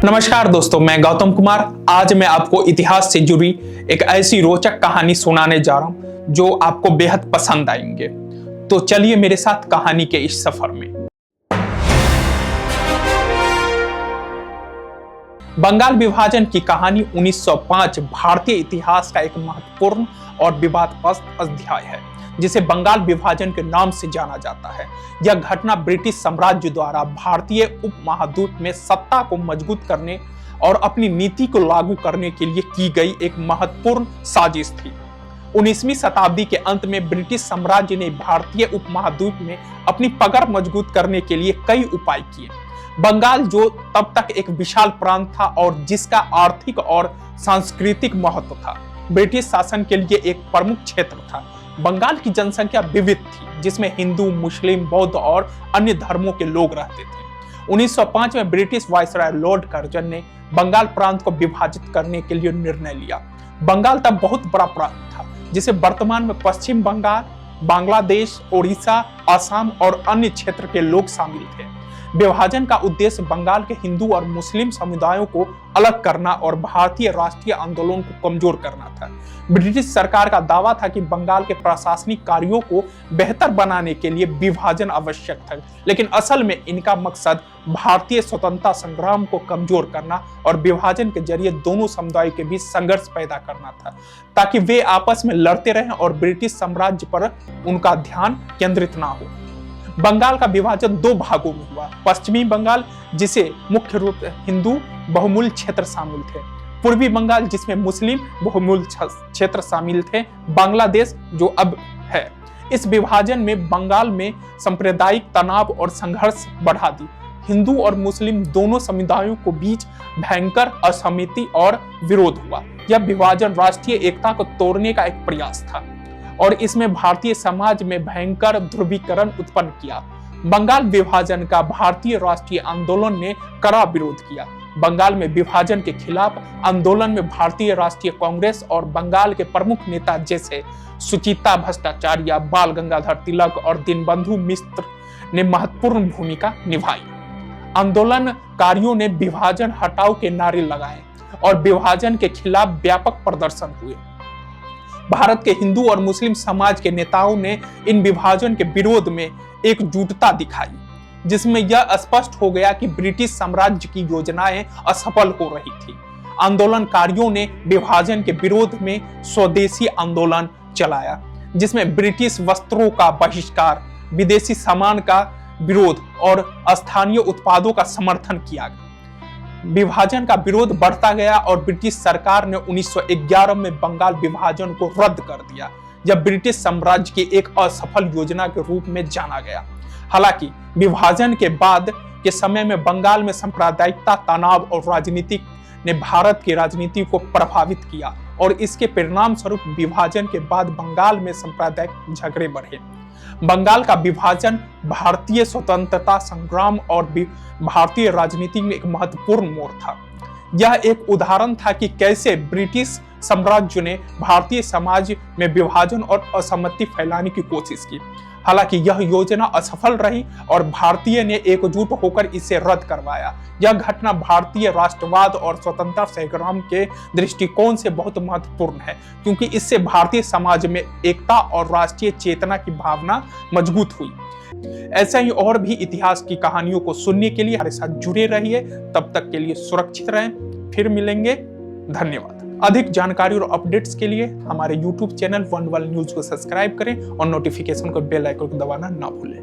नमस्कार दोस्तों, मैं गौतम कुमार। आज मैं आपको इतिहास से जुड़ी एक ऐसी रोचक कहानी सुनाने जा रहा हूं जो आपको बेहद पसंद आएंगे। तो चलिए मेरे साथ कहानी के इस सफर में। बंगाल विभाजन की कहानी 1905 भारतीय इतिहास का एक महत्वपूर्ण और विवादास्पद अध्याय है, जिसे बंगाल विभाजन के नाम से जाना जाता है। यह घटना ब्रिटिश साम्राज्य द्वारा भारतीय उपमहाद्वीप में सत्ता को मजबूत करने और अपनी नीति को लागू करने के लिए की गई एक महत्वपूर्ण साजिश थी। 19वीं शताब्दी के अंत में ब्रिटिश साम्राज्य ने भारतीय उपमहाद्वीप में अपनी पकड़ मजबूत करने के लिए कई उपाय किए। बंगाल, जो तब तक एक विशाल प्रांत था और जिसका आर्थिक और सांस्कृतिक महत्व था, ब्रिटिश शासन के लिए एक प्रमुख क्षेत्र था। बंगाल की जनसंख्या विविध थी, जिसमें हिंदू, मुस्लिम, बौद्ध और अन्य धर्मों के लोग रहते थे। 1905 में ब्रिटिश वायसराय लॉर्ड कर्जन ने बंगाल प्रांत को विभाजित करने के लिए निर्णय लिया। बंगाल तब बहुत बड़ा प्रांत था, जिसे वर्तमान में पश्चिम बंगाल, बांग्लादेश, ओडिशा, असम और अन्य क्षेत्र के लोग शामिल थे। विभाजन का उद्देश्य बंगाल के हिंदू और मुस्लिम समुदायों को अलग करना और भारतीय राष्ट्रीय आंदोलन को कमजोर करना था। ब्रिटिश सरकार का दावा था कि बंगाल के प्रशासनिक कार्यों को बेहतर बनाने के लिए विभाजन आवश्यक था, लेकिन असल में इनका मकसद भारतीय स्वतंत्रता संग्राम को कमजोर करना और विभाजन के जरिए दोनों समुदायों के बीच संघर्ष पैदा करना था, ताकि वे आपस में लड़ते रहें और ब्रिटिश साम्राज्य पर उनका ध्यान केंद्रित ना हो। बंगाल का विभाजन दो भागों में हुआ। पश्चिमी बंगाल, जिसे मुख्य रूप से हिंदू बहुमूल्य क्षेत्र शामिल थे, पूर्वी बंगाल, जिसमें मुस्लिम बहुमूल्य क्षेत्र शामिल थे, बांग्लादेश, जो अब है। इस विभाजन में बंगाल में सांप्रदायिक तनाव और संघर्ष बढ़ा दी। हिंदू और मुस्लिम दोनों समुदायों को बीच भयंकर असहमति और विरोध हुआ। यह विभाजन राष्ट्रीय एकता को तोड़ने का एक प्रयास था और इसमें भारतीय समाज में भयंकर ध्रुवीकरण उत्पन्न किया। बंगाल विभाजन का भारतीय राष्ट्रीय आंदोलन ने कड़ा विरोध किया। बंगाल में विभाजन के खिलाफ आंदोलन में भारतीय राष्ट्रीय कांग्रेस और बंगाल के प्रमुख नेता जैसे सुचित्रा भट्टाचार्य, बाल गंगाधर तिलक और दीनबंधु मित्र ने महत्वपूर्ण भूमिका निभाई। आंदोलनकारियों ने विभाजन हटाओ के नारे लगाए और विभाजन के खिलाफ व्यापक प्रदर्शन हुए। भारत के हिंदू और मुस्लिम समाज के नेताओं ने इन विभाजन के विरोध में एकजुटता दिखाई, जिसमें यह स्पष्ट हो गया कि ब्रिटिश साम्राज्य की योजनाएं असफल हो रही थी। आंदोलनकारियों ने विभाजन के विरोध में स्वदेशी आंदोलन चलाया, जिसमें ब्रिटिश वस्त्रों का बहिष्कार, विदेशी सामान का विरोध और स्थानीय उत्पादों का समर्थन किया गया। विभाजन का विरोध बढ़ता गया और ब्रिटिश सरकार ने 1911 में बंगाल विभाजन को रद्द कर दिया। यह ब्रिटिश साम्राज्य की एक असफल योजना के रूप में जाना गया। हालांकि विभाजन के बाद के समय में बंगाल में सांप्रदायिकता, तनाव और राजनीति ने भारत की राजनीति को प्रभावित किया और इसके परिणाम स्वरूप विभाजन के बाद बंगाल में सांप्रदायिक झगड़े बढ़े। बंगाल का विभाजन भारतीय स्वतंत्रता संग्राम और भारतीय राजनीति में एक महत्वपूर्ण मोड़ था। यह एक उदाहरण था कि कैसे ब्रिटिश साम्राज्य ने भारतीय समाज में विभाजन और असहमति फैलाने की कोशिश की। हालांकि यह योजना असफल रही और भारतीय ने एकजुट होकर इसे रद्द करवाया। यह घटना भारतीय राष्ट्रवाद और स्वतंत्रता संग्राम के दृष्टिकोण से बहुत महत्वपूर्ण है, क्योंकि इससे भारतीय समाज में एकता और राष्ट्रीय चेतना की भावना मजबूत हुई। ऐसा ही और भी इतिहास की कहानियों को सुनने के लिए हमारे साथ जुड़े रहिए। तब तक के लिए सुरक्षित रहें। फिर मिलेंगे। धन्यवाद। अधिक जानकारी और अपडेट्स के लिए हमारे YouTube channel one world news को सब्सक्राइब करें और नोटिफिकेशन को बेल आइकन को दबाना ना भूलें।